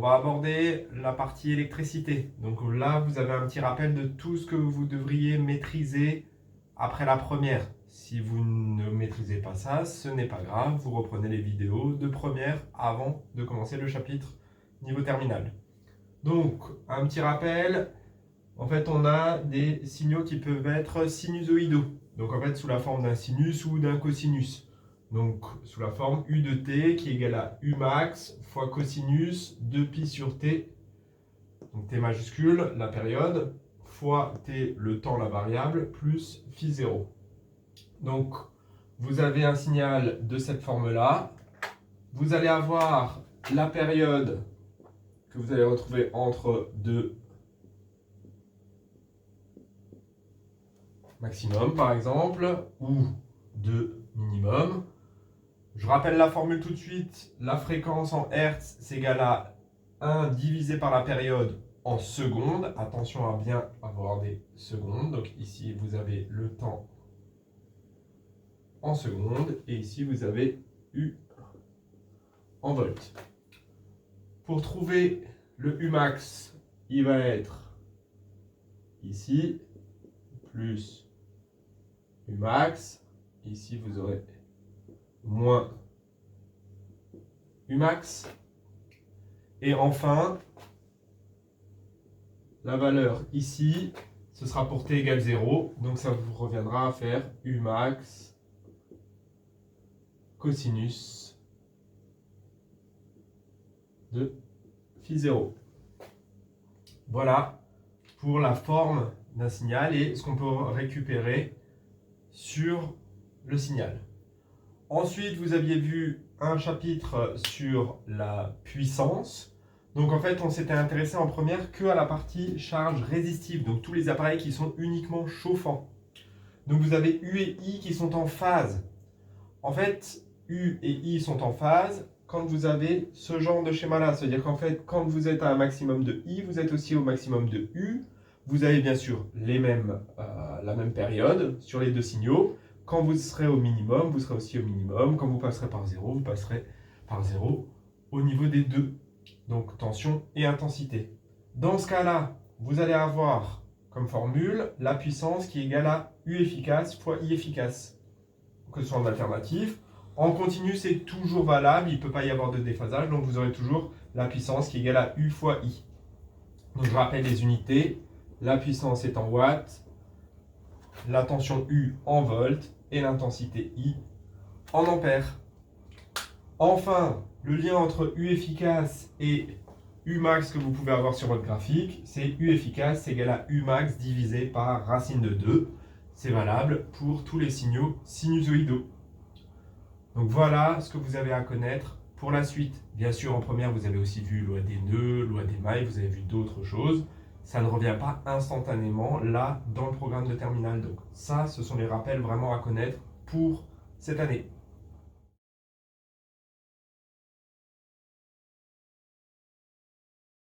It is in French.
va aborder la partie électricité. Donc là, vous avez un petit rappel de tout ce que vous devriez maîtriser après la première. Si vous ne maîtrisez pas ça, ce n'est pas grave, vous reprenez les vidéos de première avant de commencer le chapitre niveau terminal. Donc, un petit rappel, en fait, on a des signaux qui peuvent être sinusoïdaux. Donc, en fait, sous la forme d'un sinus ou d'un cosinus. Donc, sous la forme U de t qui est égal à U max fois cosinus de pi sur t. Donc, t majuscule, la période, fois t, le temps, la variable, plus phi 0. Donc, vous avez un signal de cette forme-là. Vous allez avoir la période que vous allez retrouver entre deux maximum, par exemple, ou deux minimum. Je rappelle la formule tout de suite. La fréquence en Hertz, c'est égal à 1 divisé par la période en secondes. Attention à bien avoir des secondes. Donc ici, vous avez le temps en secondes. Et ici, vous avez U en volts. Pour trouver le U max, il va être ici, plus U max. Ici, vous aurez moins U max. Et enfin, la valeur ici, ce sera pour t égale 0. Donc ça vous reviendra à faire U max cosinus de phi 0. Voilà pour la forme d'un signal et ce qu'on peut récupérer sur le signal. Ensuite, vous aviez vu un chapitre sur la puissance. Donc en fait, on s'était intéressé en première que à la partie charge résistive, donc tous les appareils qui sont uniquement chauffants. Donc vous avez U et I qui sont en phase. En fait, U et I sont en phase quand vous avez ce genre de schéma-là. C'est-à-dire qu'en fait, quand vous êtes à un maximum de I, vous êtes aussi au maximum de U. Vous avez bien sûr la même période sur les deux signaux. Quand vous serez au minimum, vous serez aussi au minimum. Quand vous passerez par 0, vous passerez par 0 au niveau des deux. Donc tension et intensité. Dans ce cas-là, vous allez avoir comme formule la puissance qui est égale à U efficace fois I efficace. Que ce soit en alternatif. En continu, c'est toujours valable. Il ne peut pas y avoir de déphasage. Donc vous aurez toujours la puissance qui est égale à U fois I. Donc je rappelle les unités. La puissance est en watts, la tension U en volts et l'intensité I en ampères. Enfin, le lien entre U efficace et U max que vous pouvez avoir sur votre graphique, c'est U efficace égale à U max divisé par racine de 2. C'est valable pour tous les signaux sinusoïdaux. Donc voilà ce que vous avez à connaître pour la suite. Bien sûr, en première, vous avez aussi vu loi des nœuds, loi des mailles, vous avez vu d'autres choses. Ça ne revient pas instantanément là dans le programme de terminale. Donc ça, ce sont les rappels vraiment à connaître pour cette année.